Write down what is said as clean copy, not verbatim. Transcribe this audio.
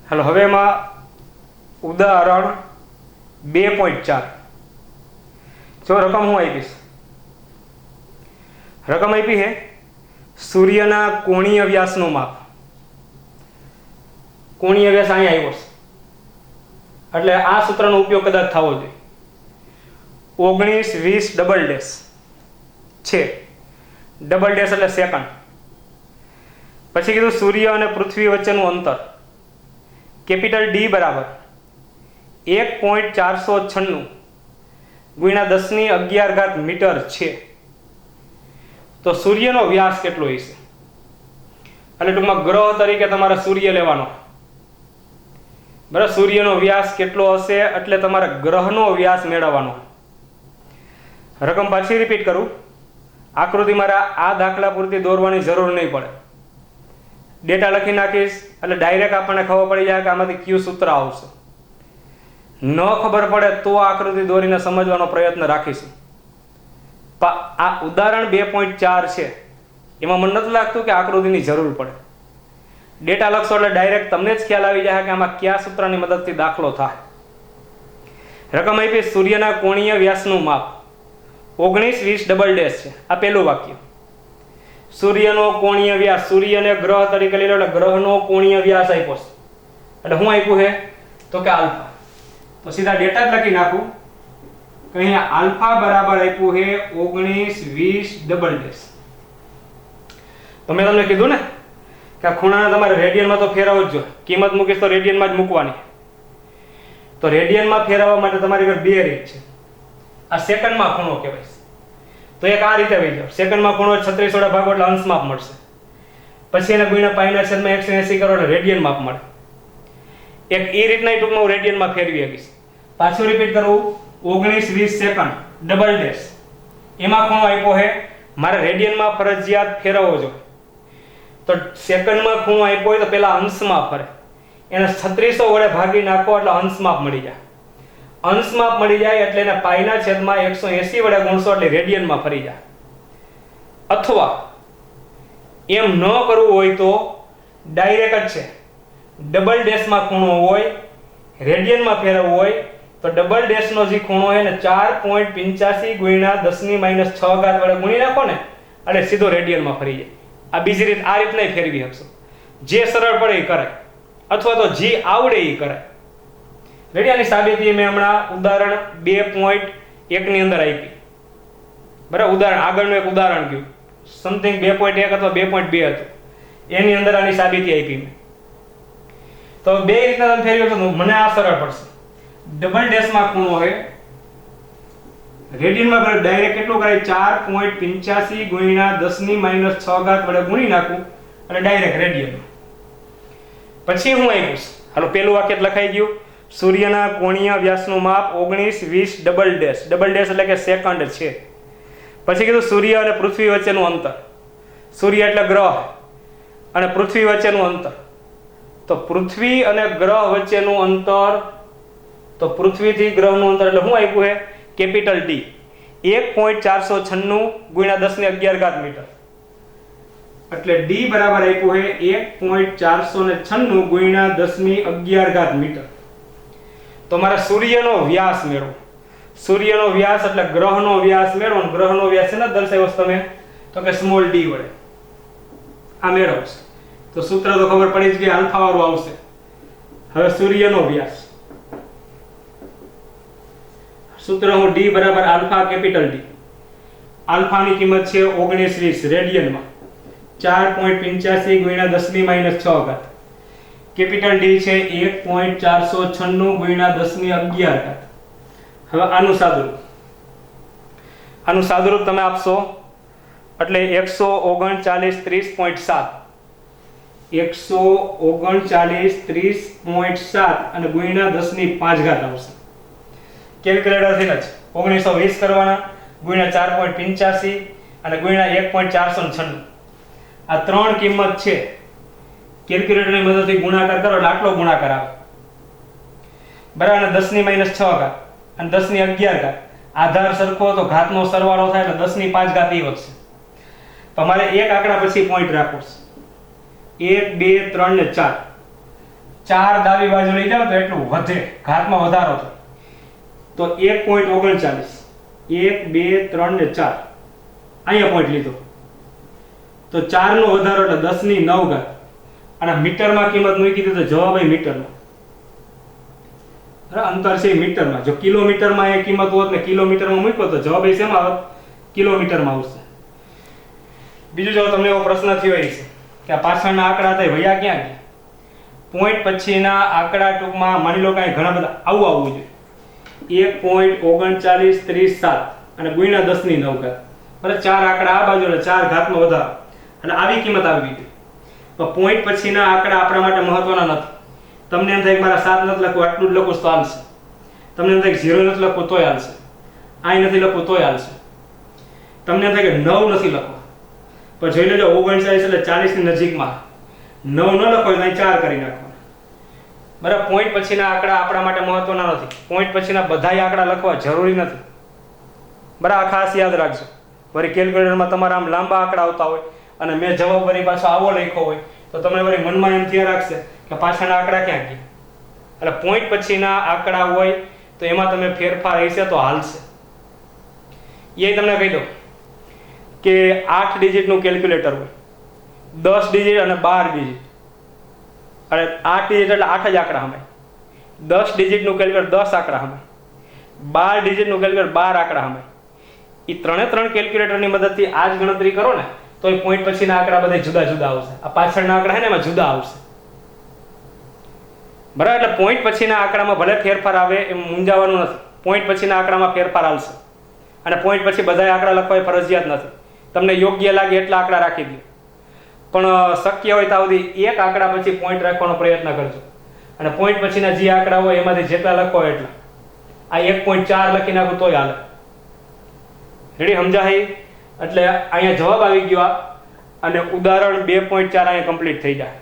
હાલો હવે એમાં ઉદાહરણ 2.4 જો રકમ હું આપીશ, રકમ આપી છે સૂર્યના કોણીય વ્યાસનું માપ. કોણીય વ્યાસ અહીંયા આવ્યો છે એટલે આ સૂત્રનો ઉપયોગ કદાચ થવો જોઈએ. 19 20 ડબલ ડેશ છે, ડબલ ડેશ એટલે સેકન્ડ. પછી કીધું સૂર્ય અને પૃથ્વી વચ્ચેનું અંતર કેપિટલ ડી બરાબર 1.496 ગુણ્યા 10⁻11 મીટર છે. તો સૂર્યનો વ્યાસ કેટલો હશે? એટલે ટૂંકમાં ગ્રહ તરીકે તમારે સૂર્ય લેવાનો. બરાબર, સૂર્યનો વ્યાસ કેટલો હશે એટલે તમારે ગ્રહનો વ્યાસ મેળવવાનો. રકમ પાછી રિપીટ કરું, આકૃતિ મારે આ દાખલા પૂરતી દોરવાની જરૂર નહીં પડે. ડેટા લખી નાખીશ એટલે ડાયરેક્ટ આપણને ખબર પડી જાય કે આમાંથી કયું સૂત્ર આવશે. ન ખબર પડે તો આકૃતિ દોરીને સમજવાનો પ્રયત્ન રાખીશું. આ ઉદાહરણ 2.4 છે, એમાં મને નથી લાગતું કે આકૃતિની જરૂર પડે. ડેટા લખશો એટલે ડાયરેક્ટ તમને જ ખ્યાલ આવી જાય કે આમાં કયા સૂત્રની મદદથી દાખલો થાય. રકમ આપી સૂર્યના કોણીય વ્યાસનું માપ 19 20 ડબલ ડેશ છે. આ પહેલું વાક્ય. સૂર્યનો કોણીય વ્યાસ, સૂર્યને ગ્રહ તરીકે લઈ લો એટલે ગ્રહનો કોણીય વ્યાસ આપ્યો છે. એટલે શું આપ્યું છે તો કે આલ્ફા. તો સીધા ડેટા જ લખી નાખું કે અહીંયા આલ્ફા બરાબર આપ્યું છે 19 20 ડબલ ડેશ. તો મેં તમને કીધું ને કે આ ખૂણાને તમારે રેડિયનમાં તો ફેરવવો જ જોઈએ. કિંમત મૂકીશ તો રેડિયનમાં જ મૂકવાની. તો રેડિયનમાં ફેરવવા માટે તમારી ઘર બે રીત છે. આ સેકન્ડમાં ખૂણો કહેવાય. તો એક આ રીતે વહી જાવ, સેકન્ડમાં ખૂણો 36 વડે ભાગો એટલે અંશ માપ મળશે. પછી એને ગુણ્યા પાઈના છેદમાં 180 કરો એટલે રેડિયન માપ મળે. એક એ રીતના ટૂંકમાં હું રેડિયનમાં ફેરવી શકીશ. પાછું રિપીટ કરું, 19 20 સેકન્ડ ડબલ ડેશ. એમાં ખૂણો આપ્યો છે, મારે રેડિયનમાં ફરજિયાત ફેરવવો જોઈએ. તો સેકન્ડમાં ખૂણો આપ્યો હોય તો પહેલા અંશમાં ફરે, એને 3600 વડે ભાગી નાખો એટલે અંશ માપ મળી જાય. અંશ માપ મળી જાય એટલે એને પાઈના છેદમાં 180 વડે ગુણશો એટલે રેડિયનમાં ફરી જાય. અથવા એમ ન કરવું હોય તો ડાયરેક્ટ જ છે, ડબલ ડેશમાં ખૂણો હોય, રેડિયનમાં ફેરવવું હોય તો ડબલ ડેશનો જે ખૂણો હોય ને 4.85 ગુણ્યા 10⁻6 વડે ગુણી નાખો ને એટલે સીધો રેડિયનમાં ફરી જાય. આ બીજી રીત, આ રીત નહીં ફેરવી શકશો. જે સરળ પડે એ કરાય અથવા તો જે આવડે એ કરાય. રેડિયાની સાબિતી મેં હમણાં ઉદાહરણ 2.1 ની અંદર આપી. બરાબર, ઉદાહરણ આગળનું એક ઉદાહરણ ગયું સમથિંગ 2.1 અથવા 2.2 હતું, એની અંદર આની સાબિતી આપી મેં. તો બે રીતના તમે ફેરવી શકો. મને આ સરળ પડશે. ડબલ ડેશમાં ખૂણો હોય, રેડિયનમાં ડાયરેક્ટ કેટલું કરાય 4.85 ગુણ્યા 10⁻6 વડે ગુણી નાખું એટલે ડાયરેક્ટ રેડિયન. પછી હું આપ્યું, હાલો પેલું વાક્ય લખાઈ ગયું, સૂર્યના કોણીય વ્યાસનું માપ 19 20 ડબલ ડેશ. ડબલ ડેશ એટલે કે સેકન્ડ છે. પછી કીધું સૂર્ય અને પૃથ્વી વચ્ચેનું અંતર. સૂર્ય એટલે ગ્રહ અને પૃથ્વી વચ્ચેનું અંતર. તો પૃથ્વી અને ગ્રહ વચ્ચેનું અંતર, તો પૃથ્વીથી ગ્રહનું અંતર એટલે શું આપ્યું છે કેપિટલ ડી 1.496 ગુણ્યા 10⁻11 મીટર. એટલે ડી બરાબર આપ્યું છે 1.496 ગુણ્યા 10⁻11 મીટર. તો મારે સૂર્યનો વ્યાસ મેળવો. સૂર્યનો વ્યાસ એટલે ગ્રહનો વ્યાસ મેળવો. ગ્રહનો વ્યાસ છે ને દર્શાવ્યો તમે તો કે સ્મોલ ડી વડે આ મેળવશે. તો સૂત્ર તો ખબર પડી જ ગઈ, આલ્ફા વાળું આવશે. હવે સૂર્યનો વ્યાસ, સૂત્ર હું ડી બરાબર આલ્ફા કેપિટલ ડી. આલ્ફાની કિંમત છે 19 20 રેડિયનમાં 4.85 ગુણ્યા 10⁻6. કેપિટલ ડી છે 1.496 ગુણ્યા 10⁻11. હવે આનું સાદુરૂપ, આનું સાદુરૂપ તમે આપશો એટલે 139 30.7 139 30.7 અને ગુણ્યા 10⁵ આવશે. કેલ્ક્યુલેટરથી જ 1920 કરવાના ગુણ્યા 4.85 અને ગુણ્યા 1.496. આ ત્રણ કિંમત છે. કેલ્ક્યુલેટરની મદદથી ગુણાકાર કરો એટલે આટલો ગુણાકાર આવે. બરાબર, 10⁻6 અને 10⁻11. આધાર સરખો તો ઘાતનો સરવાળો થાય એટલે 10⁵ એ વધશે. તમારે એક આંકડા પછી પોઈન્ટ રાખવો છે. 1 2 3 ને 4. 4 ડાબી બાજુ લઈ જાઓ તો એટલું વધે, ઘાતમાં વધારો થાય. તો 1.39, 1 2 3 ને 4 અહીંયા પોઈન્ટ લીધો તો 4 નો વધારો એટલે 10 ની 9 ઘાત. અને મીટરમાં કિંમત મૂકી દીધી તો જવાબ એ મીટરમાં. અંતર છે મીટરમાં. જો કિલોમીટરમાં એ કિંમત હોત ને કિલોમીટરમાં મૂક્યો તો જવાબ એ શેમાં આવત? કિલોમીટરમાં આવશે. બીજું જો તમને એવો પ્રશ્ન થયો છે કે આ પાછળના આંકડા હતા વયા ક્યાં ગયા? પોઈન્ટ પછીના આંકડા ટૂંકમાં માની લો કે ઘણા બધા આવું આવવું જોઈએ. 1.3937 અને ગુણ્યા 10 ની 9 ઘાત. બરાબર, 4 આંકડા આ બાજુ એટલે 4 ઘાતમાં વધારો એટલે આવી કિંમત આવી ગઈ. તો પોઈન્ટ પછીના આંકડા આપણા માટે મહત્વના નથી. તમને એમ થાય કે મારા 7 નથી લખવું, આટલું જ લખું તો હાલશે. તમને એમ થાય કે 0 નથી લખવું તોય હાલશે, અહીં નથી લખવું તોય હાલશે. તમને એમ થાય કે 9 નથી લખવું, પણ જોઈ લેજો 39 એટલે 40 ની નજીકમાં 9 ન લખો તો અહીં 4 કરી નાખવાના. બરાબર, પોઈન્ટ પછીના આંકડા આપણા માટે મહત્વના નથી. પોઈન્ટ પછીના બધાય આંકડા લખવા જરૂરી નથી. બરાબર, ખાસ યાદ રાખજો. વળી કેલ્ક્યુલેટરમાં તમારા આમ લાંબા આંકડા આવતા હોય અને મેં જવાબ વળી પાછો આવો લખ્યો હોય તો તમને વળી મનમાં એમ થયા રાખશે કે પાછળના આંકડા ક્યાં ગયા. એટલે પોઈન્ટ પછીના આંકડા હોય તો એમાં તમે ફેરફાર હશે તો હાલશે. એ તમને કહી દઉં કે 8 ડિજિટનું કેલ્ક્યુલેટર હોય, 10 ડિજિટ અને 12 ડિજિટ. અને 8 ડિજિટ એટલે 8 જ આંકડા હમાય. 10 ડિજિટનું કેલ્ક્યુલેટર 10 આંકડા હમાય. 12 ડિજિટનું કેલ્ક્યુલેટર 12 આંકડા હમાય. એ ત્રણ કેલ્ક્યુલેટરની મદદથી આ જ ગણતરી કરો ને તો એ પોઈન્ટ પછીના આંકડા બધા જુદા જુદા આવશે. આ પાછળના આંકડા છે ને એમાં જુદા આવશે. બરાબર, એટલે પોઈન્ટ પછીના આંકડામાં ભલે ફેરફાર આવે એમ મૂંઝાવાનું નથી. પોઈન્ટ પછીના આંકડામાં ફેરફાર આવશે અને પોઈન્ટ પછી બધા આંકડા લખવા એ ફરજિયાત નથી. તમને યોગ્ય લાગે એટલા આંકડા રાખી દો, પણ શક્ય હોય ત્યાં સુધી એક આંકડા પછી પોઈન્ટ રાખવાનો પ્રયત્ન કરજો. અને પોઈન્ટ પછીના જે આંકડા હોય એમાંથી જેટલા લખો એટલા. આ 1.4 લખી નાખું તોય હાલે. રેડી, સમજાય? એટલે અહીંયા જવાબ આવી ગયો અને ઉદાહરણ 2.4 અહીંયા કમ્પ્લીટ થઈ જાય.